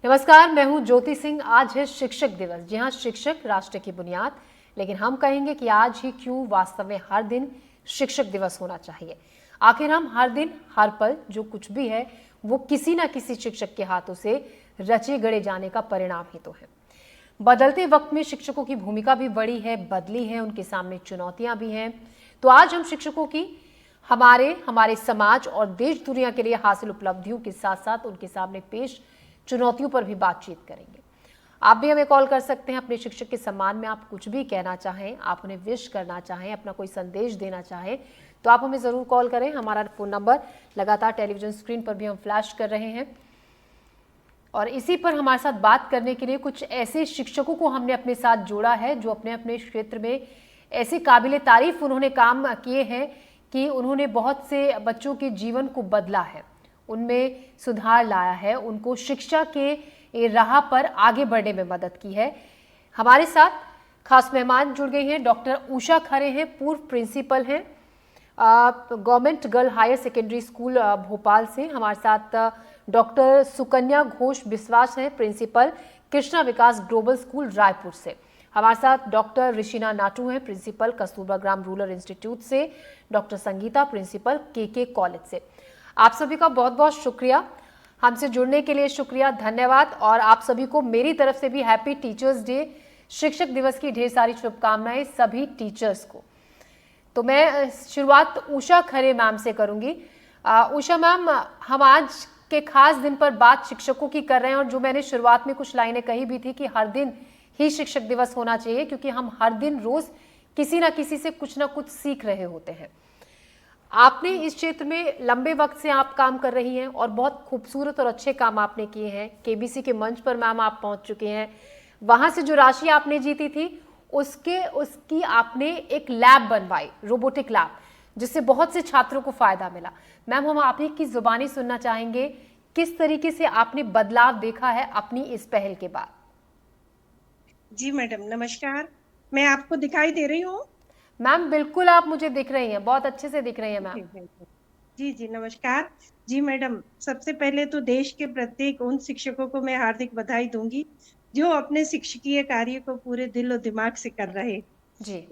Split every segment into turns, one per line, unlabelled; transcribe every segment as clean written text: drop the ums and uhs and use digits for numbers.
नमस्कार, मैं हूं ज्योति सिंह। आज है शिक्षक दिवस। जी हाँ, शिक्षक राष्ट्र की बुनियाद। लेकिन हम कहेंगे कि आज ही क्यों, वास्तव में हर दिन शिक्षक दिवस होना चाहिए। आखिर हम हर दिन, हर पल जो कुछ भी है वो किसी ना किसी शिक्षक के हाथों से रचे गढ़े जाने का परिणाम ही तो है। बदलते वक्त में शिक्षकों की भूमिका भी बड़ी है, बदली है, उनके सामने चुनौतियां भी हैं। तो आज हम शिक्षकों की हमारे समाज और देश दुनिया के लिए हासिल उपलब्धियों के साथ साथ उनके सामने पेश चुनौतियों पर भी बातचीत करेंगे। आप भी हमें कॉल कर सकते हैं। अपने शिक्षक के सम्मान में आप कुछ भी कहना चाहें, आप उन्हें विश करना चाहें, अपना कोई संदेश देना चाहें, तो आप हमें ज़रूर कॉल करें। हमारा फ़ोन नंबर लगातार टेलीविजन स्क्रीन पर भी हम फ्लैश कर रहे हैं। और इसी पर हमारे साथ बात करने के लिए कुछ ऐसे शिक्षकों को हमने अपने साथ जोड़ा है जो अपने अपने क्षेत्र में ऐसे काबिले तारीफ उन्होंने काम किए हैं कि उन्होंने बहुत से बच्चों के जीवन को बदला है, उनमें सुधार लाया है, उनको शिक्षा के राह पर आगे बढ़ने में मदद की है। हमारे साथ खास मेहमान जुड़ गए हैं। डॉक्टर उषा खरे हैं, पूर्व प्रिंसिपल हैं government girl higher secondary school Bhopal से। हमारे साथ डॉक्टर सुकन्या घोष बिस्वास हैं, principal Krishna Vikas global school Raipur से। हमारे साथ डॉक्टर ऋषिना नाटू हैं, principal Kasturba Gram rural institute से। डॉक्टर संगीता, प्रिंसिपल के कॉलेज से। आप सभी का बहुत बहुत शुक्रिया, हमसे जुड़ने के लिए शुक्रिया, धन्यवाद। और आप सभी को मेरी तरफ से भी हैप्पी टीचर्स डे, शिक्षक दिवस की ढेर सारी शुभकामनाएं सभी टीचर्स को। तो मैं शुरुआत उषा खरे मैम से करूंगी। उषा मैम, हम आज के खास दिन पर बात शिक्षकों की कर रहे हैं और जो मैंने शुरुआत में कुछ लाइनें कही भी थी कि हर दिन ही शिक्षक दिवस होना चाहिए, क्योंकि हम हर दिन रोज किसी ना किसी से कुछ ना कुछ सीख रहे होते हैं। आपने इस क्षेत्र में लंबे वक्त से आप काम कर रही हैं और बहुत खूबसूरत और अच्छे काम आपने किए हैं। केबीसी के मंच पर मैम आप पहुंच चुके हैं। वहां से जो राशि आपने जीती थी उसकी आपने एक लैब बनवाई, रोबोटिक लैब, जिससे बहुत से छात्रों को फायदा मिला। मैम, हम आप ही की जुबानी सुनना चाहेंगे, किस तरीके से आपने बदलाव देखा है अपनी इस पहल के बाद?
जी मैडम, नमस्कार। मैं आपको दिखाई दे रही हूँ?
मैम बिल्कुल, आप मुझे दिख रही हैं, बहुत अच्छे से दिख रही हैं मैम।
जी जी, नमस्कार। जी मैडम, सबसे पहले तो देश के प्रत्येक उन शिक्षकों को मैं हार्दिक बधाई दूंगी जो अपने शिक्षकीय कार्य को पूरे दिल और दिमाग से कर रहे।
जी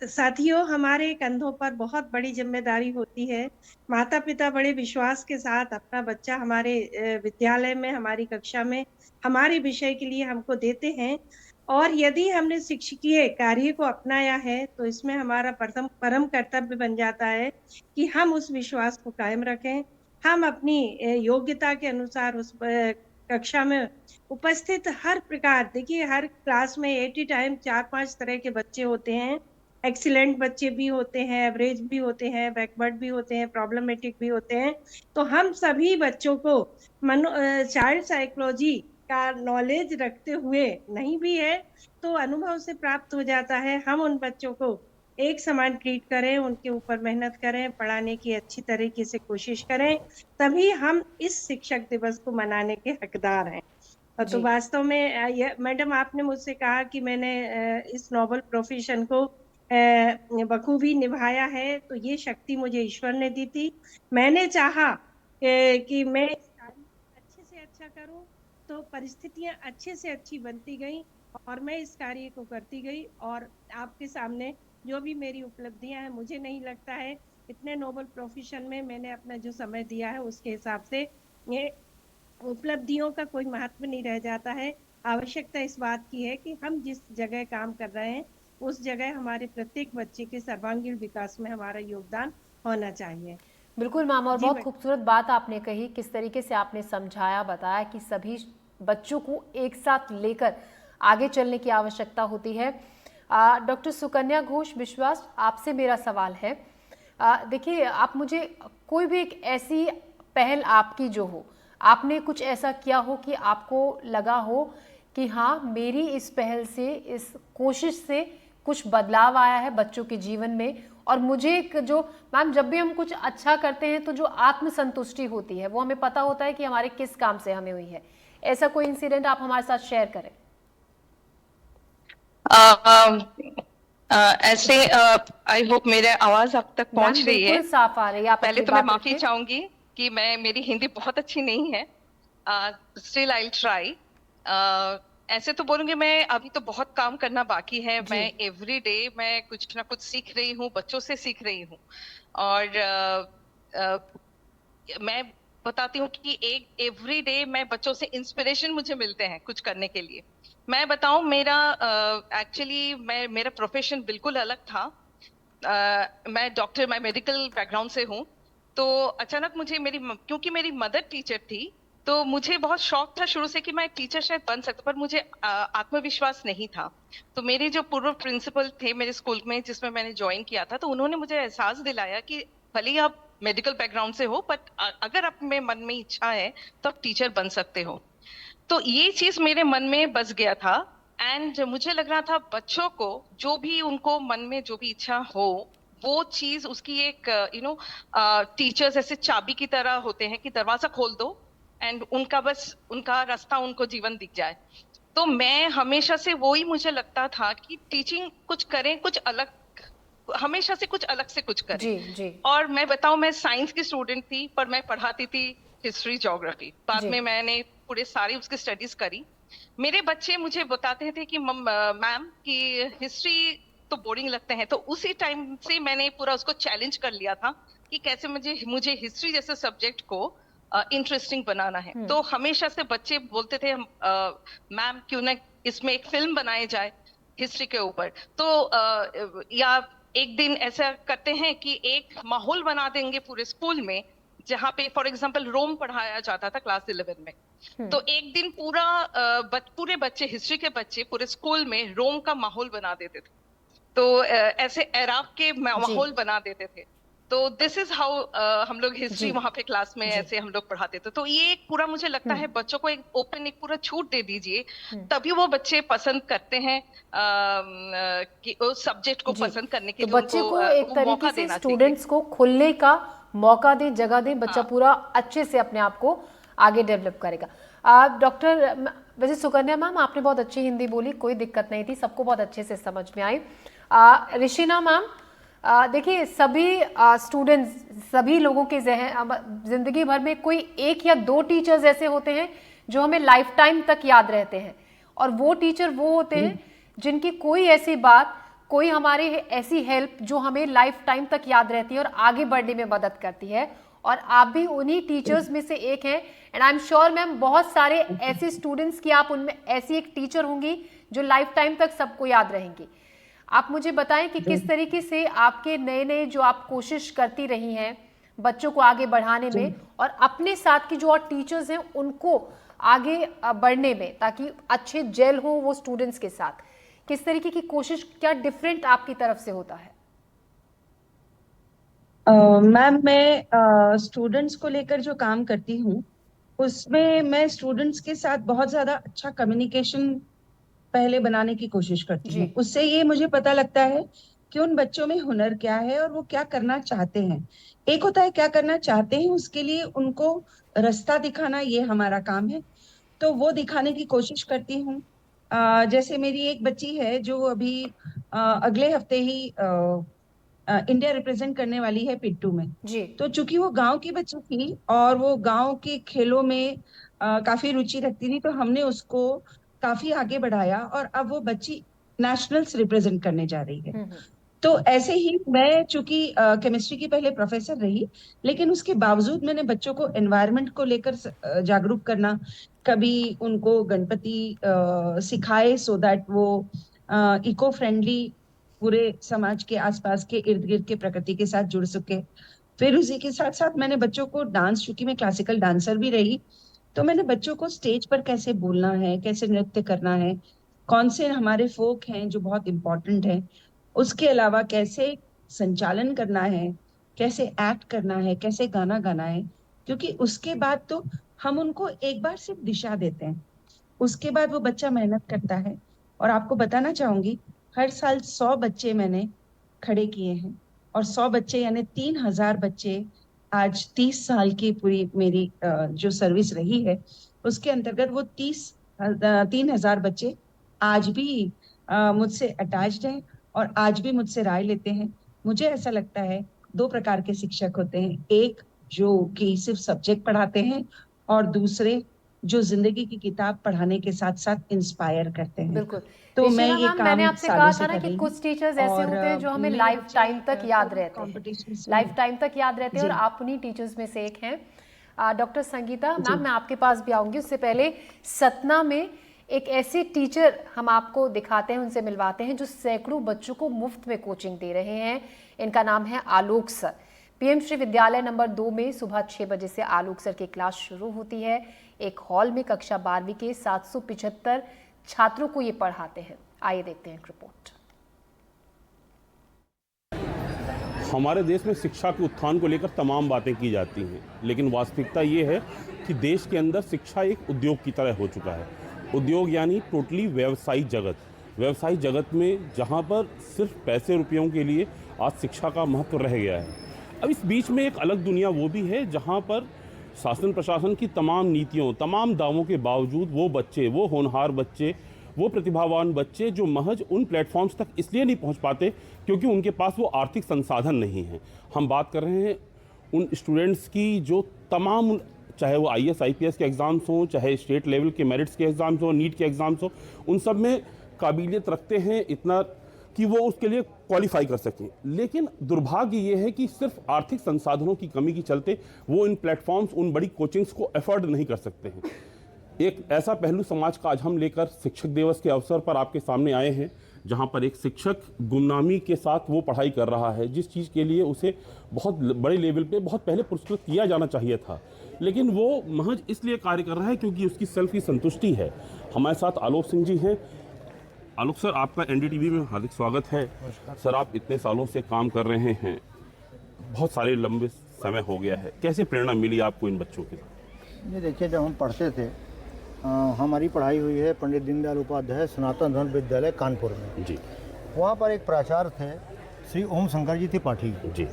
साथियों, हमारे कंधों पर बहुत बड़ी जिम्मेदारी होती है। माता पिता बड़े विश्वास के साथ अपना बच्चा हमारे विद्यालय में, हमारी कक्षा में, हमारे विषय के लिए हमको देते हैं। और यदि हमने शिक्षकीय कार्य को अपनाया है तो इसमें हमारा प्रथम परम कर्तव्य बन जाता है कि हम उस विश्वास को कायम रखें। हम अपनी योग्यता के अनुसार उस कक्षा में उपस्थित हर प्रकार, देखिए हर क्लास में एटी टाइम 4-5 तरह के बच्चे होते हैं। एक्सीलेंट बच्चे भी होते हैं, एवरेज भी होते हैं, बैकवर्ड भी होते हैं, प्रॉब्लमेटिक भी होते हैं। तो हम सभी बच्चों को चाइल्ड साइकोलॉजी का नॉलेज रखते हुए, नहीं भी है तो अनुभव से प्राप्त हो जाता है, हम उन बच्चों को एक समान ट्रीट करें, उनके ऊपर मेहनत करें, पढ़ाने की अच्छी तरीके से कोशिश करें, तभी हम इस शिक्षक दिवस को मनाने के हकदार हैं। तो वास्तव में मैडम, आपने मुझसे कहा कि मैंने इस नोबल प्रोफेशन को बखूबी निभाया है, तो ये शक्ति मुझे ईश्वर ने दी थी। मैंने चाहा कि मैं इस कार्य को अच्छे से अच्छा करूं, तो परिस्थितियां अच्छे से अच्छी बनती गई और मैं इस कार्य को करती गई। और आपके सामने जो भी मेरी उपलब्धियां हैं, मुझे नहीं लगता है इतने नोबल प्रोफेशन में मैंने अपना जो समय दिया है उसके हिसाब से ये उपलब्धियों का कोई महत्व नहीं रह जाता है। आवश्यकता इस बात की है कि हम जिस जगह काम कर रहे हैं उस जगह हमारे प्रत्येक बच्चे के सर्वांगीण विकास में हमारा योगदान होना चाहिए।
बिल्कुल मैम, और
जी
बहुत
मैडम।
खूबसूरत बात आपने कही, किस तरीके से आपने समझाया, बताया कि सभी बच्चों को एक साथ लेकर आगे चलने की आवश्यकता होती है। डॉक्टर सुकन्या घोष विश्वास, आपसे मेरा सवाल है। देखिए, आप मुझे कोई भी एक ऐसी पहल आपकी जो हो, आपने कुछ ऐसा किया हो कि आपको लगा हो कि हाँ, मेरी इस पहल से, इस कोशिश से कुछ बदलाव आया है बच्चों के जीवन में। और मुझे एक जो मैम, जब भी हम कुछ अच्छा करते हैं तो जो आत्मसंतुष्टि होती है वो हमें पता होता है कि हमारे किस काम से हमें हुई है। ऐसा कोई इंसिडेंट आप हमारे साथ शेयर करें?
ऐसे आई होप मेरे आवाज आप तक पहुंच रही है।
बिल्कुल साफ आ रही है, आप
पहले
अपनी
तो मैं
बात
माफी
रखिए।
चाहूंगी कि मेरी हिंदी बहुत अच्छी नहीं है, स्टिल आई ट्राई। ऐसे तो बोलूंगी, मैं अभी तो बहुत काम करना बाकी है।
जी।
मैं एवरी डे मैं कुछ ना कुछ सीख रही हूँ, बच्चों से सीख रही हूँ। और मैं बताती हूँ कि एक एवरी डे मैं बच्चों से इंस्पिरेशन मुझे मिलते हैं कुछ करने के लिए। मैं बताऊं, मेरा एक्चुअली मेरा प्रोफेशन बिल्कुल अलग था। मैं डॉक्टर, मैं मेडिकल बैकग्राउंड से हूँ। तो अचानक मुझे क्योंकि मेरी मदर टीचर थी, तो मुझे बहुत शौक था शुरू से कि मैं टीचर शायद बन सकता, पर मुझे आत्मविश्वास नहीं था। तो मेरे जो पूर्व प्रिंसिपल थे मेरे स्कूल में जिसमें मैंने ज्वाइन किया था, तो उन्होंने मुझे एहसास दिलाया कि भले ही आप मेडिकल बैकग्राउंड से हो, बट अगर आप में मन में इच्छा है तो आप टीचर बन सकते हो। तो ये चीज मेरे मन में बस गया था। एंड मुझे लग रहा था बच्चों को जो भी उनको मन में जो भी इच्छा हो, वो चीज उसकी एक टीचर्स ऐसे चाबी की तरह होते हैं कि दरवाजा खोल दो एंड उनका बस उनका रास्ता उनको जीवन दिख जाए। तो मैं हमेशा से वो ही मुझे लगता था कि टीचिंग कुछ करें, कुछ अलग, हमेशा से कुछ अलग से कुछ करें।
जी। जी।
और मैं बताऊं, मैं साइंस की स्टूडेंट थी पर मैं पढ़ाती थी हिस्ट्री ज्योग्राफी। बाद
जी।
में मैंने पूरे सारी उसकी स्टडीज करी। मेरे बच्चे मुझे बताते थे कि मैम कि हिस्ट्री तो बोरिंग लगते हैं। तो उसी टाइम से मैंने पूरा उसको चैलेंज कर लिया था कि कैसे मुझे मुझे हिस्ट्री जैसे सब्जेक्ट को इंटरेस्टिंग बनाना है। तो हमेशा से बच्चे बोलते थे मैम क्यों ना इसमें एक फिल्म बनाई जाए हिस्ट्री के ऊपर। तो या एक दिन ऐसा करते हैं कि एक माहौल बना देंगे पूरे स्कूल में, जहाँ पे फॉर एग्जांपल रोम पढ़ाया जाता था क्लास 11 में। तो एक दिन पूरा पूरे बच्चे, हिस्ट्री के बच्चे पूरे स्कूल में रोम का माहौल बना देते थे। तो ऐसे अरब के
जी।
माहौल बना देते थे। तो दिस इज हाउ हम लोग हिस्ट्री
जी।
वहां पे क्लास में
जी।
ऐसे हम लोग पढ़ाते थे। तो ये एक पूरा मुझे लगता है बच्चों को एक ओपन, एक पूरा छूट दे दीजिए, तभी वो बच्चे पसंद करते हैं कि उस सब्जेक्ट को
जी।
पसंद करने के
तो
लिए
बच्चे
उनको
को एक
वो
तरीके
मौका
से
देना चाहिए।
स्टूडेंट्स को खुलने का मौका दें, जगह दें, बच्चा
हाँ।
पूरा अच्छे से अपने आप को आगे डेवलप करेगा। डॉक्टर, वैसे सुकन्या मैम आपने बहुत अच्छी हिंदी बोली, कोई दिक्कत नहीं थी, सबको बहुत अच्छे से समझ में आई। ऋषिना मैम, देखिए सभी स्टूडेंट्स, सभी लोगों के जिंदगी भर में कोई एक या दो टीचर्स ऐसे होते हैं जो हमें लाइफ टाइम तक याद रहते हैं, और वो टीचर वो होते हैं जिनकी कोई ऐसी बात, कोई हमारी ऐसी हेल्प जो हमें लाइफ टाइम तक याद रहती है और आगे बढ़ने में मदद करती है। और आप भी उन्हीं टीचर्स में से एक हैं। And I am sure ma'am बहुत सारे ऐसे स्टूडेंट्स की आप उनमें ऐसी एक टीचर होंगी जो लाइफ टाइम तक सबको याद रहेंगी। आप मुझे बताएं कि किस तरीके से आपके नए नए जो आप कोशिश करती रही हैं बच्चों को आगे बढ़ाने में, और अपने साथ की जो और टीचर्स हैं उनको आगे बढ़ने में, ताकि अच्छे जेल हो वो स्टूडेंट्स के साथ, किस तरीके की कोशिश, क्या डिफरेंट आपकी तरफ से होता है?
मैम, मैं स्टूडेंट्स को लेकर जो काम करती हूँ उसमें मैं स्टूडेंट्स के साथ बहुत ज्यादा अच्छा कम्युनिकेशन पहले बनाने की कोशिश करती
जी।
हूँ। उससे ये मुझे पता लगता है कि उन बच्चों में हुनर क्या है और वो क्या करना चाहते हैं। एक होता है क्या करना चाहते हैं, उसके लिए उनको रास्ता दिखाना, ये हमारा काम है। तो वो दिखाने की कोशिश करती हूँ। जैसे मेरी एक बच्ची है जो अभी अगले हफ्ते ही इंडिया रिप्रेजेंट करने वाली है पिट्टू में।
जी।
तो चूंकि वो गांव की बच्ची थी और वो गांव के खेलों में काफी रुचि रखती थी, तो हमने उसको काफी आगे बढ़ाया और अब वो बच्ची नेशनल्स रिप्रेजेंट करने जा रही है। तो ऐसे ही मैं चूंकि केमिस्ट्री की पहले प्रोफेसर रही, लेकिन उसके बावजूद मैंने बच्चों को एनवायरनमेंट को लेकर जागरूक करना, कभी उनको गणपति सिखाए सो दैट वो इको फ्रेंडली पूरे समाज के आसपास के इर्द गिर्द के प्रकृति के साथ जुड़ सके। फिर उसी के साथ साथ मैंने बच्चों को डांस, चूंकि मैं क्लासिकल डांसर भी रही, तो मैंने बच्चों को स्टेज पर कैसे बोलना है, कैसे नृत्य करना है, कौन से हमारे फोक हैं जो बहुत इंपॉर्टेंट है, उसके अलावा कैसे संचालन करना है, कैसे एक्ट करना है, कैसे गाना गाना है। क्योंकि उसके बाद तो हम उनको एक बार सिर्फ दिशा देते हैं, उसके बाद वो बच्चा मेहनत करता है। और आपको बताना चाहूंगी, हर साल 100 बच्चे मैंने खड़े किए हैं, और 100 बच्चे यानी 3000 बच्चे। आज 30 साल की पूरी मेरी जो सर्विस रही है उसके अंतर्गत वो 3000 बच्चे आज भी मुझसे अटैच्ड हैं और आज भी मुझसे राय लेते हैं। मुझे ऐसा लगता है दो प्रकार के शिक्षक होते हैं, एक जो कि सिर्फ सब्जेक्ट पढ़ाते हैं, और दूसरे जो जिंदगी की किताब पढ़ाने के साथ साथ इंस्पायर करते हैं।
बिल्कुल।
तो मैं
ऋषिरा
ये
मैम, मैंने
काम
आपसे
सालों
कहा
से
था ना
कर
कि
रही
कुछ
हूँ
टीचर्स ऐसे
और
होते हैं जो हमें
मेरे
लाइफ
बच्चे
टाइम तक याद
कोई
रहते हैं,
कॉम्पिटिशन्स
लाइफ
में
टाइम तक याद रहते हैं, और
जी
आप उन्हीं टीचर्स में से एक हैं। डॉक्टर संगीता
जी
मैम, मैं आपके पास भी आऊंगी, उससे पहले सतना में एक ऐसे टीचर हम आपको दिखाते हैं, उनसे मिलवाते हैं, जो सैकड़ों बच्चों को मुफ्त में कोचिंग दे रहे हैं। इनका नाम है आलोक सर। पीएम श्री विद्यालय नंबर 2 में सुबह 6 बजे से आलोक सर की क्लास शुरू होती है। एक हॉल में कक्षा 12वीं के 775 छात्रों को ये पढ़ाते हैं। आइए देखते हैं एक रिपोर्ट।
हमारे देश में शिक्षा के उत्थान को लेकर तमाम बातें की जाती हैं, लेकिन वास्तविकता ये है कि देश के अंदर शिक्षा एक उद्योग की तरह हो चुका है। उद्योग यानी टोटली व्यावसायिक जगत। व्यावसायिक जगत में जहाँ पर सिर्फ पैसे रुपयों के लिए आज शिक्षा का महत्व रह गया है। अब इस बीच में एक अलग दुनिया वो भी है जहाँ पर शासन प्रशासन की तमाम नीतियों, तमाम दावों के बावजूद वो बच्चे, वो होनहार बच्चे, वो प्रतिभावान बच्चे जो महज उन प्लेटफॉर्म्स तक इसलिए नहीं पहुंच पाते क्योंकि उनके पास वो आर्थिक संसाधन नहीं है। हम बात कर रहे हैं उन स्टूडेंट्स की जो तमाम, चाहे वो IAS IPS के एग्ज़ाम्स हों, चाहे स्टेट लेवल के मेरिट्स के एग्ज़ाम्स हों, नीट के एग्ज़ाम्स हों, उन सब में काबिलियत रखते हैं इतना कि वो उसके लिए क्वालिफाई कर सकें। लेकिन दुर्भाग्य ये है कि सिर्फ आर्थिक संसाधनों की कमी के चलते वो इन प्लेटफॉर्म्स, उन बड़ी कोचिंग्स को अफोर्ड नहीं कर सकते हैं। एक ऐसा पहलू समाज का आज हम लेकर शिक्षक दिवस के अवसर पर आपके सामने आए हैं, जहां पर एक शिक्षक गुमनामी के साथ वो पढ़ाई कर रहा है जिस चीज़ के लिए उसे बहुत बड़े लेवल पे बहुत पहले पुरस्कृत किया जाना चाहिए था, लेकिन वो महज इसलिए कार्य कर रहा है क्योंकि उसकी सेल्फ की संतुष्टि है। हमारे साथ आलोक सिंह जी हैं। आलोक सर, आपका NDTV में हार्दिक स्वागत है। सर, आप इतने सालों से काम कर रहे हैं, बहुत सारे लंबे समय हो गया है, कैसे प्रेरणा मिली आपको इन बच्चों के साथ?
ये देखिए, जब हम पढ़ते थे, हमारी पढ़ाई हुई है पंडित दीनदयाल उपाध्याय सनातन धर्म विद्यालय कानपुर में जी। वहाँ पर एक प्राचार्य थे श्री ओम शंकर जी त्रिपाठी जी।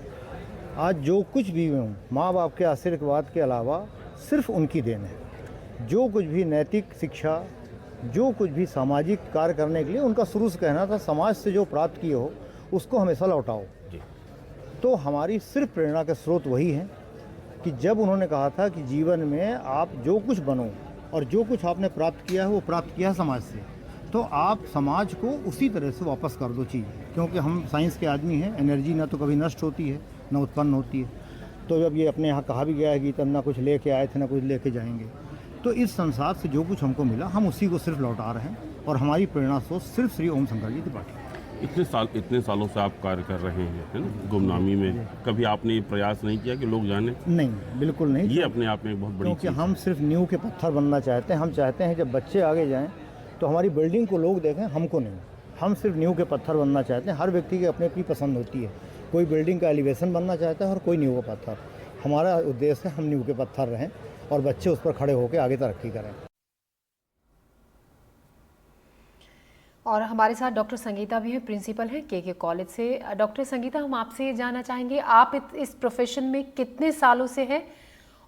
आज जो कुछ भी हूँ, माँ बाप के आशीर्वाद के अलावा सिर्फ उनकी देन है। जो कुछ भी नैतिक शिक्षा, जो कुछ भी सामाजिक कार्य करने के लिए उनका शुरू से कहना था, समाज से जो प्राप्त किए हो उसको हमेशा लौटाओ जी। तो हमारी सिर्फ प्रेरणा के स्रोत वही हैं कि जब उन्होंने कहा था कि जीवन में आप जो कुछ बनो और जो कुछ आपने प्राप्त किया है वो प्राप्त किया है समाज से, तो आप समाज को उसी तरह से वापस कर दो चीज़। क्योंकि हम साइंस के आदमी हैं, एनर्जी ना तो कभी नष्ट होती है ना उत्पन्न होती है। तो जब ये अपने यहाँ कहा भी गया है कि तब ना कुछ लेके आए थे ना कुछ लेके जाएंगे, तो इस संसार से जो कुछ हमको मिला हम उसी को सिर्फ लौटा रहे हैं। और हमारी प्रेरणा स्रोत सिर्फ श्री ओम शंकर जी त्रिपाठी।
इतने सालों से आप कार्य कर रहे हैं, है ना, गुमनामी में, कभी आपने ये प्रयास नहीं किया कि लोग जाने?
नहीं, बिल्कुल नहीं।
ये अपने आप में एक बहुत बड़ी
क्योंकि
चीज़
हम सिर्फ नींव के पत्थर बनना चाहते हैं। हम चाहते हैं जब बच्चे आगे जाएं तो हमारी बिल्डिंग को लोग देखें, हमको नहीं। हम सिर्फ नींव के पत्थर बनना चाहते हैं। हर व्यक्ति की अपनी अपनी पसंद होती है, कोई बिल्डिंग का एलिवेशन बनना चाहता है और कोई नींव का पत्थर। हमारा उद्देश्य है हम नींव के पत्थर रहें और बच्चे उस पर खड़े होकर आगे तरक्की करें।
और हमारे साथ डॉक्टर संगीता भी हैं, प्रिंसिपल हैं के कॉलेज से। डॉक्टर संगीता, हम आपसे ये जानना चाहेंगे, आप इस प्रोफेशन में कितने सालों से हैं?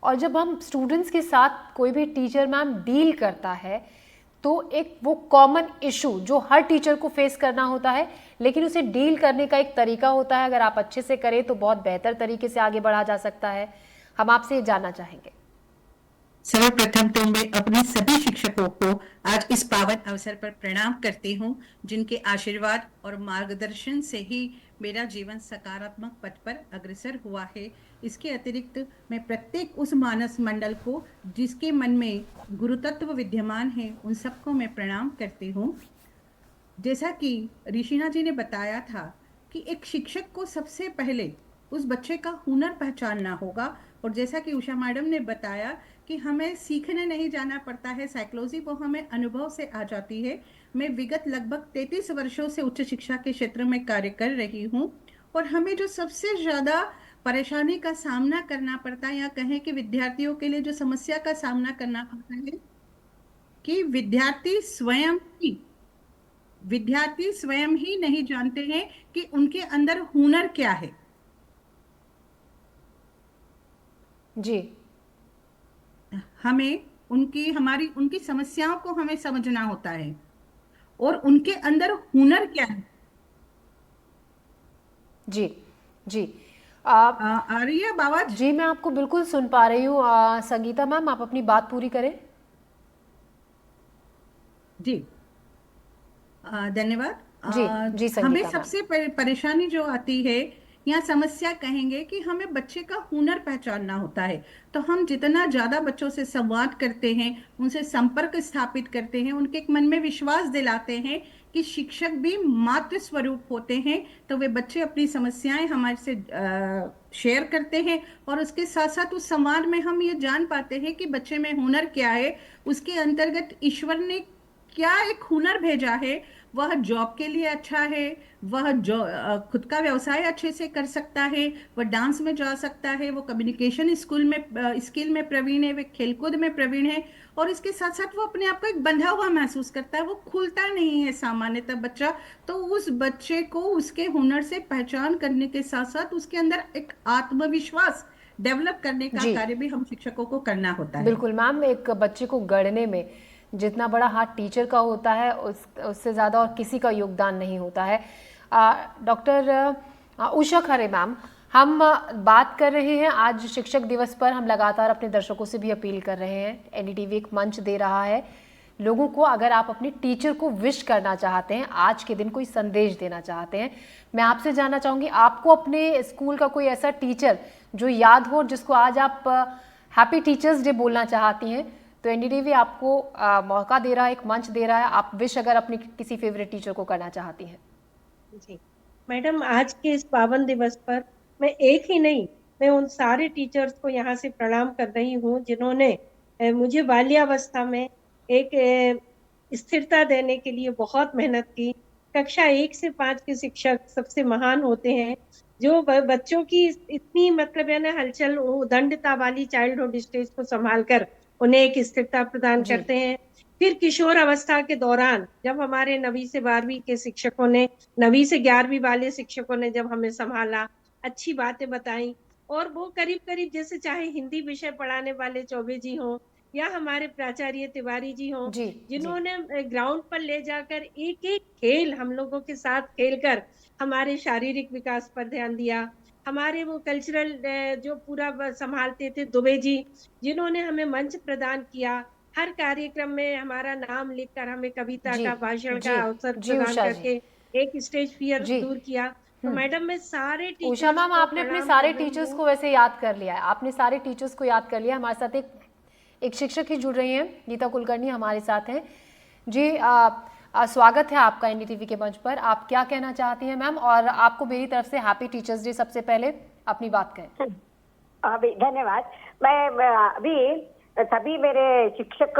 और जब हम स्टूडेंट्स के साथ कोई भी टीचर मैम डील करता है तो एक वो कॉमन इशू जो हर टीचर को फेस करना होता है, लेकिन उसे डील करने का एक तरीका होता है, अगर आप अच्छे से करें तो बहुत बेहतर तरीके से आगे बढ़ा जा सकता है। हम आपसे ये जानना चाहेंगे।
सर्वप्रथम तो मैं अपने सभी शिक्षकों को आज इस पावन अवसर पर प्रणाम करती हूँ, जिनके आशीर्वाद और मार्गदर्शन से ही मेरा जीवन सकारात्मक पथ पर अग्रसर हुआ है। इसके अतिरिक्त मैं प्रत्येक उस मानस मंडल को जिसके मन में गुरु तत्व विद्यमान है, उन सबको मैं प्रणाम करती हूँ। जैसा कि ऋषिना जी ने बताया था कि एक शिक्षक को सबसे पहले उस बच्चे का हुनर पहचानना होगा, और जैसा कि उषा मैडम ने बताया कि हमें सीखने नहीं जाना पड़ता है, साइकोलॉजी वो हमें अनुभव से आ जाती है। मैं विगत लगभग 33 वर्षों से उच्च शिक्षा के क्षेत्र में कार्य कर रही हूँ, और हमें जो सबसे ज़्यादा परेशानी का सामना करना पड़ता है, या कहें कि विद्यार्थियों के लिए जो समस्या का सामना करना पड़ता है कि विद्यार्थी स्वयं ही नहीं जानते हैं कि उनके अंदर हुनर क्या है।
जी,
हमें उनकी समस्याओं को हमें समझना होता है और उनके अंदर हुनर क्या है।
जी जी।
आ रही है आवाज?
जी, मैं आपको बिल्कुल सुन पा रही हूँ। संगीता मैम, आप अपनी बात पूरी करें।
जी धन्यवाद।
जी संगीता
हमें
मैम।
सबसे परेशानी जो आती है या समस्या कहेंगे कि हमें बच्चे का हुनर पहचानना होता है। तो हम जितना ज्यादा बच्चों से संवाद करते हैं, उनसे संपर्क स्थापित करते हैं, उनके एक मन में विश्वास दिलाते हैं कि शिक्षक भी मातृ स्वरूप होते हैं, तो वे बच्चे अपनी समस्याएं हमारे से शेयर करते हैं। और उसके साथ साथ उस संवाद में हम ये जान पाते हैं कि बच्चे में हुनर क्या है, उसके अंतर्गत ईश्वर ने क्या एक हुनर भेजा है। वह जॉब के लिए अच्छा है, वह खुद का व्यवसाय अच्छे से कर सकता है, वह डांस में जा सकता है, वो कम्युनिकेशन स्किल में प्रवीण है, वे खेलकूद में प्रवीण है। और इसके साथ साथ वो अपने आप को एक बंधा हुआ महसूस करता है, वो खुलता नहीं है सामान्यतः बच्चा। तो उस बच्चे को उसके हुनर से पहचान करने के साथ साथ उसके अंदर एक आत्मविश्वास डेवलप करने का कार्य भी हम शिक्षकों को करना होता है।
बिल्कुल मैम, एक बच्चे को गढ़ने में जितना बड़ा हाथ टीचर का होता है उससे ज़्यादा और किसी का योगदान नहीं होता है। डॉक्टर उषा खरे मैम, हम बात कर रहे हैं आज शिक्षक दिवस पर। हम लगातार अपने दर्शकों से भी अपील कर रहे हैं, एनडीटीवी एक मंच दे रहा है लोगों को। अगर आप अपने टीचर को विश करना चाहते हैं, आज के दिन कोई संदेश देना चाहते हैं, मैं आपसे जानना चाहूँगी आपको अपने स्कूल का कोई ऐसा टीचर जो याद हो, जिसको आज आप हैप्पी टीचर्स डे बोलना चाहती हैं, तो एनडीटीवी आपको मौका दे रहा है, एक मंच दे रहा है। आप विश अगर अपनी किसी फेवरेट टीचर को करना चाहती हैं।
जी मैडम, आज के इस पावन दिवस पर मैं एक ही नहीं, मैं उन सारे टीचर्स को यहाँ से प्रणाम कर रही हूँ जिन्होंने मुझे बाल्यावस्था में एक स्थिरता देने के लिए बहुत मेहनत की। कक्षा 1 से 5 के शिक्षक सबसे महान होते हैं, जो बच्चों की इतनी मतलब है ना हलचल उदंडता वाली चाइल्डहुड स्टेज को संभाल कर उन्हें एक स्थिरता प्रदान करते हैं। फिर किशोर अवस्था के दौरान जब हमारे 9वीं से 12वीं के शिक्षकों ने, 9वीं से 11वीं वाले शिक्षकों ने जब हमें संभाला, अच्छी बातें बताई, और वो करीब करीब जैसे चाहे हिंदी विषय पढ़ाने वाले चौबे जी हों या हमारे प्राचार्य तिवारी जी हों, जिन्होंने ग्राउंड पर ले जाकर एक एक खेल हम लोगों के साथ खेलकर हमारे शारीरिक विकास पर ध्यान दिया। हमारे वो कल्चरल जो पूरा संभालते थे दुबे जी, जिन्होंने हमें मंच प्रदान किया, हर कार्यक्रम में हमारा नाम लिखकर हमें कविता का, भाषण का अवसर प्रदान करके एक स्टेज फियर दूर किया। तो मैडम, मैं सारे टीचर्स
उषा मैम, आपने अपने सारे टीचर्स को वैसे याद कर लिया है, आपने सारे टीचर्स को याद कर लिया। हमारे साथ एक शिक्षक ही जुड़ रही हैं, गीता कुलकर्णी हमारे साथ हैं जी। स्वागत है आपका एनडीटीवी के मंच पर। आप क्या कहना चाहती हैं मैम, और आपको मेरी तरफ से हैप्पी टीचर्स डे। सबसे पहले अपनी बात करें।
अभी धन्यवाद। मैं अभी सभी मेरे शिक्षक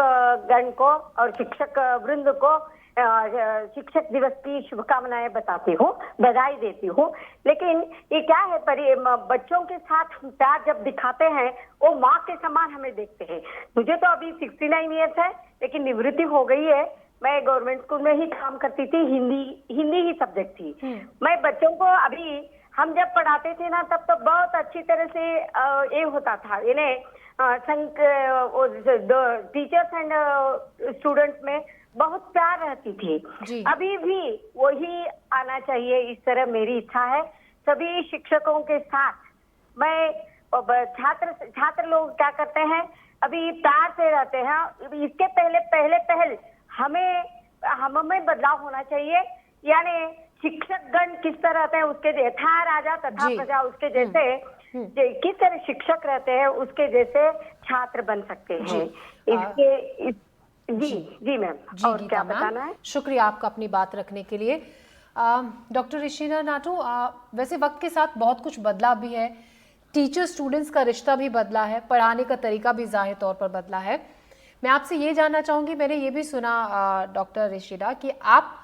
गण को और शिक्षक वृंद को शिक्षक दिवस की शुभकामनाएं बताती हूँ, बधाई देती हूँ। लेकिन ये क्या है, बच्चों के साथ प्यार जब दिखाते हैं वो माँ के समान हमें देखते हैं। मुझे तो अभी 69 ईयर्स है, लेकिन निवृत्ति हो गई है। मैं गवर्नमेंट स्कूल में ही काम करती थी, हिंदी ही सब्जेक्ट थी। मैं बच्चों को अभी हम जब पढ़ाते थे ना, तब तो बहुत अच्छी तरह से ये होता था, इन्हें टीचर्स एंड स्टूडेंट्स में बहुत प्यार रहती थी। अभी भी वही आना चाहिए, इस तरह मेरी इच्छा है। सभी शिक्षकों के साथ मैं छात्र लोग क्या करते हैं, अभी प्यार से रहते हैं। इसके पहले हमें बदलाव होना चाहिए, यानी शिक्षक गण किस तरह रहते हैं उसके यथा राजा तथा प्रजा, उसके जैसे किस तरह शिक्षक रहते हैं उसके जैसे छात्र बन सकते हैं। जी मैम, और क्या बताना है?
शुक्रिया आपका अपनी बात रखने के लिए। डॉक्टर ऋषिना नाटू, वैसे वक्त के साथ बहुत कुछ बदला भी है, टीचर स्टूडेंट्स का रिश्ता भी बदला है, पढ़ाने का तरीका भी जाहिर तौर पर बदला है। मैं आपसे ये जानना चाहूँगी, मैंने ये भी सुना डॉक्टर ऋषिना कि आप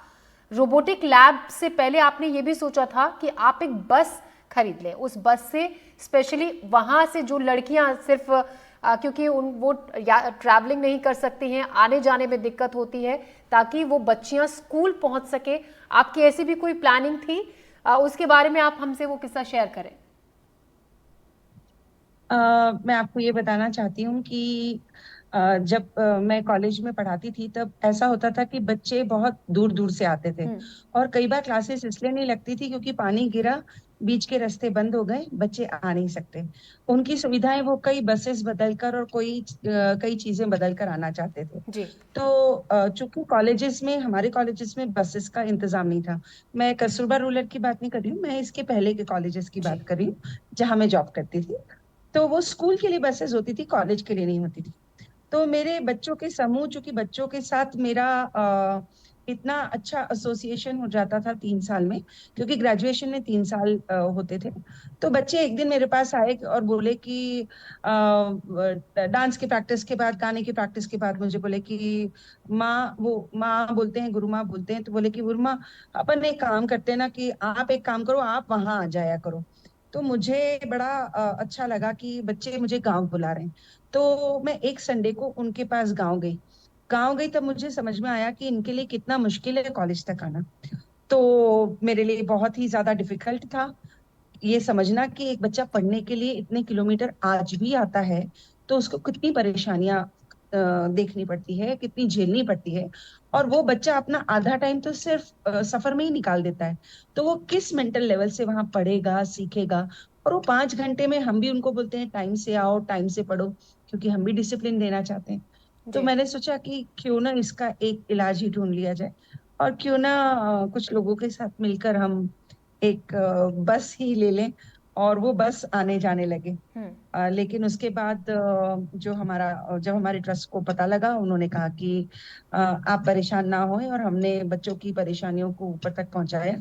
रोबोटिक लैब से पहले आपने ये भी सोचा था कि आप एक बस खरीद लें, उस बस से स्पेशली वहाँ से जो लड़कियाँ सिर्फ क्योंकि वो ट्रैवलिंग नहीं कर सकती हैं, आने जाने में दिक्कत होती है, ताकि वो बच्चियाँ स्कूल पहुँच सके। आपकी ऐसी भी कोई प्लानिंग थी? उसके बारे में आप हमसे वो किस्सा शेयर करें।
मैं आपको ये बताना चाहती हूँ कि जब मैं कॉलेज में पढ़ाती थी तब ऐसा होता था कि बच्चे बहुत दूर दूर से आते थे, और कई बार क्लासेस इसलिए नहीं लगती थी क्योंकि पानी गिरा बीच के रास्ते बंद हो गए, बच्चे आ नहीं सकते। उनकी सुविधाएं वो कई बसेस बदलकर और कई चीजें बदलकर आना चाहते थे।
जी।
तो चूंकि हमारे कॉलेजेस में बसेस का इंतजाम नहीं था। मैं कस्तूरबा रूरल की बात नहीं कर रही हूँ, मैं इसके पहले के कॉलेजेस की बात कर रही हूँ जहाँ मैं जॉब करती थी। तो वो स्कूल के लिए बसेस होती थी, कॉलेज के लिए नहीं होती थी। तो मेरे बच्चों के समूह, चूंकि बच्चों के साथ मेरा इतना अच्छा एसोसिएशन हो जाता था 3 साल में, क्योंकि ग्रेजुएशन में 3 साल होते थे। तो बच्चे एक दिन मेरे पास आए और बोले कि डांस की प्रैक्टिस के बाद, गाने की प्रैक्टिस के बाद मुझे बोले कि माँ बोलते हैं, गुरु माँ बोलते हैं, तो बोले कि गुरु माँ, अपन एक काम करते हैं ना, कि आप एक काम करो, आप वहां आ जाया करो। तो मुझे बड़ा अच्छा लगा कि बच्चे मुझे गांव बुला रहे हैं। तो मैं एक संडे को उनके पास गांव गई तब मुझे समझ में आया कि इनके लिए कितना मुश्किल है कॉलेज तक आना। तो मेरे लिए बहुत ही ज्यादा डिफिकल्ट था ये समझना कि एक बच्चा पढ़ने के लिए इतने किलोमीटर आज भी आता है, तो उसको कितनी परेशानियां देखनी पड़ती है, कितनी झेलनी पड़ती है। और वो बच्चा अपना आधा टाइम तो सिर्फ सफर में ही निकाल देता है। तो वो किस मेंटल लेवल से वहां पढ़ेगा, सीखेगा। और वो 5 घंटे में हम भी उनको बोलते हैं टाइम से आओ, टाइम से पढ़ो, क्योंकि हम भी डिसिप्लिन देना चाहते हैं। तो मैंने सोचा कि क्यों ना इसका एक इलाज ही ढूंढ लिया जाए, और क्यों ना कुछ लोगों के साथ मिलकर हम एक बस ही ले लें, और वो बस आने जाने लगे। लेकिन उसके बाद जब हमारे ट्रस्ट को पता लगा, उन्होंने कहा कि आप परेशान ना हों, और हमने बच्चों की परेशानियों को ऊपर तक पहुंचाया।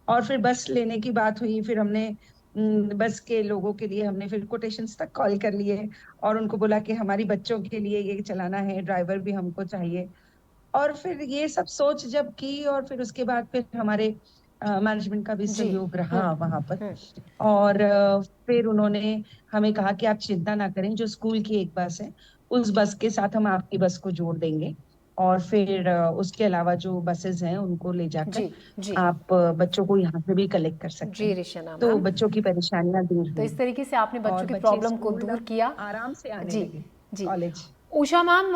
और फिर बस लेने की बात हुई, फिर हमने बस के लोगों के लिए हमने फिर कोटेशंस तक कॉल कर लिए, और उनको बोला कि हमारी बच्चों के लिए ये चलाना है, ड्राइवर भी हमको चाहिए। और फिर ये सब सोच जब की, और फिर उसके बाद फिर हमारे मैनेजमेंट का भी सहयोग रहा वहां पर। और फिर उन्होंने हमें कहा कि आप चिंता ना करें, जो स्कूल की एक बस है, उस बस के साथ हम आपकी बस को जोड़ देंगे, और फिर उसके अलावा जो बसेस हैं उनको ले जाकर आप बच्चों को यहाँ से भी कलेक्ट कर सकते हैं।
रिशना
तो
मैम,
बच्चों की परेशानियां दूर
तो
हुई,
इस तरीके से आपने बच्चों
और
की
बच्चे
प्रॉब्लम को
स्कूल
दूर किया।
आराम से आने
जी
लगे
जी।
कॉलेज।
उषा मैम,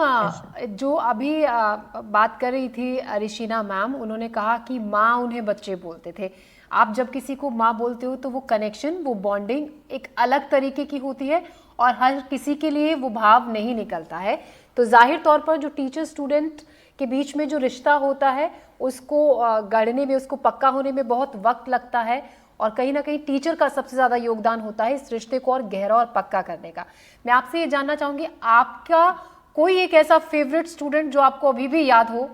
जो अभी बात कर रही थी रिशीना मैम, उन्होंने कहा कि माँ उन्हें बच्चे बोलते थे। आप जब किसी को माँ बोलते हो तो वो कनेक्शन, वो बॉन्डिंग एक अलग तरीके की होती है, और हर किसी के लिए वो भाव नहीं निकलता है। तो जाहिर तौर पर जो टीचर स्टूडेंट के बीच में जो रिश्ता होता है, उसको गढ़ने में, उसको पक्का होने में बहुत वक्त लगता है, और कहीं ना कहीं टीचर का सबसे ज़्यादा योगदान होता है इस रिश्ते को और गहरा और पक्का करने का। मैं आपसे ये जानना चाहूँगी, आपका कोई एक ऐसा फेवरेट स्टूडेंट जो आपको अभी भी याद हो,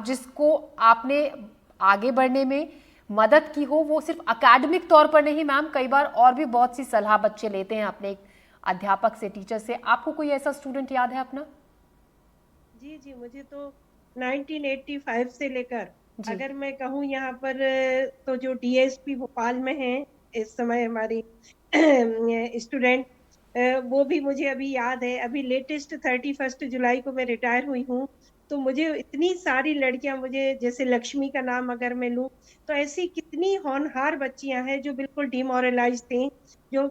जिसको आपने आगे बढ़ने में मदद की हो, वो सिर्फ अकेडमिक तौर पर नहीं मैम, कई बार और भी बहुत सी सलाह बच्चे लेते हैं अपने एक अध्यापक से, टीचर से। आपको कोई ऐसा स्टूडेंट याद है अपना?
जी जी, मुझे तो 1985 से लेकर, अगर मैं कहूँ यहाँ पर, तो जो डीएसपी भोपाल में है इस समय हमारी स्टूडेंट, वो भी मुझे अभी याद है। अभी लेटेस्ट 31 जुलाई को मैं रिटायर हुई हूँ। तो मुझे इतनी सारी लड़कियां, मुझे जैसे लक्ष्मी का नाम अगर मैं लूँ, तो ऐसी कितनी होनहार बच्चियां हैं जो बिल्कुल डिमोरलाइज थी, जो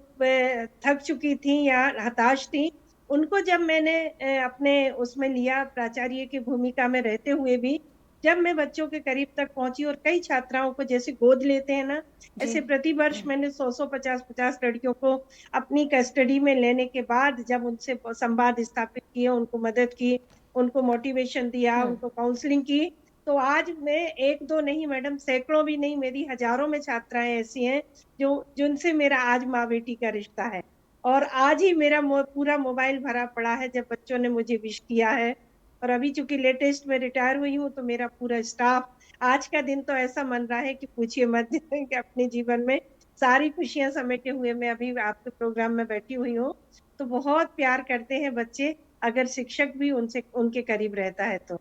थक चुकी थी या हताश थी। उनको जब मैंने अपने उसमें लिया, प्राचार्य की भूमिका में रहते हुए भी, जब मैं बच्चों के करीब तक पहुंची और कई छात्राओं को जैसे गोद लेते हैं ना, ऐसे प्रतिवर्ष मैंने 100 50 लड़कियों को अपनी कस्टडी में लेने के बाद जब उनसे संवाद स्थापित किए, उनको मदद की, उनको मोटिवेशन दिया, उनको काउंसलिंग की, तो आज मैं एक दो नहीं मैडम, सैकड़ों भी नहीं, मेरी हजारों में छात्राएं ऐसी हैं जो जिनसे मेरा आज माँ बेटी का रिश्ता है। और आज ही मेरा पूरा मोबाइल भरा पड़ा है जब बच्चों ने मुझे विश किया है। और अभी चूंकि लेटेस्ट में रिटायर हुई हूँ, तो मेरा पूरा स्टाफ, आज का दिन तो ऐसा मन रहा है कि पूछिए मत कि अपने जीवन में सारी खुशियां समेटे हुए मैं अभी आपके प्रोग्राम में बैठी हुई हूँ। तो बहुत प्यार करते हैं बच्चे, अगर शिक्षक भी उनसे उनके करीब रहता है तो।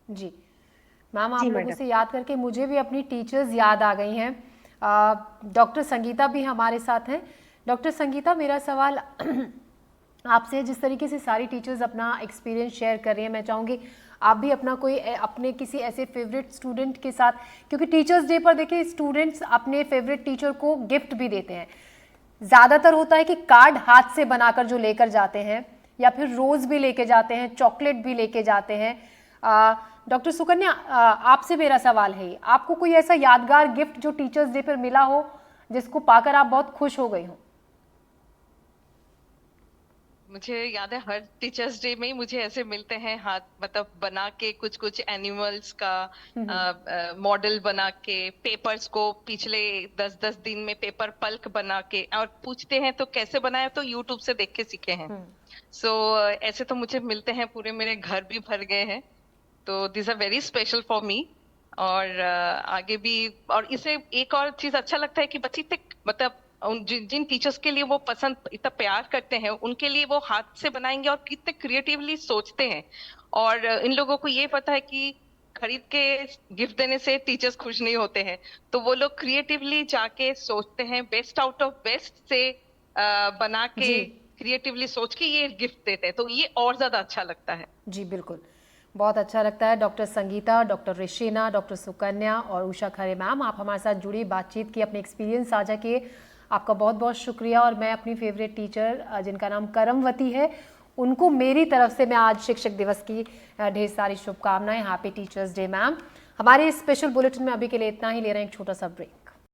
जी मैम, आप लोगों से याद करके मुझे भी अपनी टीचर्स याद आ गई हैं। डॉक्टर संगीता भी हमारे साथ हैं। डॉक्टर संगीता, मेरा सवाल आपसे, जिस तरीके से सारी टीचर्स अपना एक्सपीरियंस शेयर कर रही हैं, मैं चाहूँगी आप भी अपने किसी ऐसे फेवरेट स्टूडेंट के साथ, क्योंकि टीचर्स डे पर देखिए स्टूडेंट्स अपने फेवरेट टीचर को गिफ्ट भी देते हैं। ज़्यादातर होता है कि कार्ड हाथ से बनाकर जो लेकर जाते हैं, या फिर रोज़ भी लेके जाते हैं, चॉकलेट भी लेके जाते हैं। डॉक्टर सुकन्या, आपसे मेरा सवाल है, आपको कोई ऐसा यादगार गिफ्ट जो टीचर्स डे पर मिला हो, जिसको पाकर आप बहुत खुश हो गई हो?
मुझे याद है हर टीचर्स डे में ही मुझे ऐसे मिलते हैं हाथ मतलब बना के कुछ एनिमल्स का मॉडल बना के, पेपर्स को पिछले 10-10 दिन में पेपर पल्क बना के, और पूछते हैं तो कैसे बनाया, तो यूट्यूब से देख के सीखे हैं। सो ऐसे तो मुझे मिलते हैं, पूरे मेरे घर भी भर गए हैं, तो this are very special for me. और आगे भी, और इसे एक और चीज अच्छा लगता है कि बच्चे मतलब जिन टीचर्स के लिए वो पसंद इतना प्यार करते हैं, उनके लिए वो हाथ से बनाएंगे और कितने क्रिएटिवली सोचते हैं। और इन लोगों को ये पता है कि खरीद के गिफ्ट देने से टीचर्स खुश नहीं होते हैं, तो वो लोग क्रिएटिवली जाके सोचते हैं, बेस्ट आउट ऑफ बेस्ट से बना के क्रिएटिवली सोच के ये गिफ्ट देते हैं, तो ये और ज्यादा अच्छा लगता है।
जी बिल्कुल, बहुत अच्छा लगता है। Doctor Sangeeta, doctor Rishina, doctor Sukanya और उषा खरे मैम, आप हमारे साथ जुड़ी, बातचीत की, अपने एक्सपीरियंस साझा किए, आपका बहुत बहुत शुक्रिया। और मैं अपनी फेवरेट टीचर जिनका नाम करमवती है, उनको मेरी तरफ से मैं आज शिक्षक दिवस की ढेर सारी शुभकामनाएं। Happy teachers day ma'am. हमारे इस स्पेशल बुलेटिन में अभी के लिए इतना ही, ले रहे हैं एक छोटा सा ब्रेक।